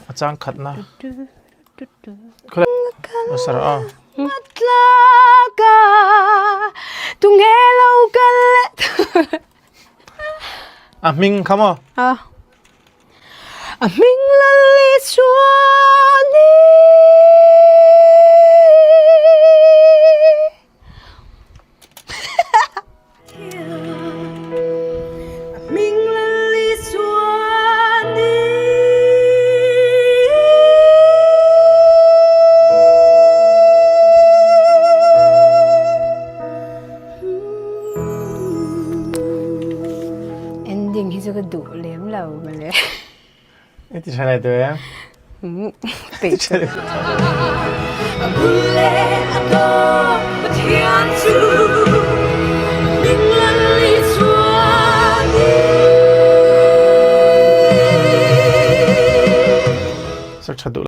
อาจารย์ขัดนะเขาเลยมาสระมิงคำอ่ะมิงลลิสวานีมิงลลิสวานีending ที่จะกระดูกเลี้ยมเรามาเลย Itu cara itu ya. Betul. Satu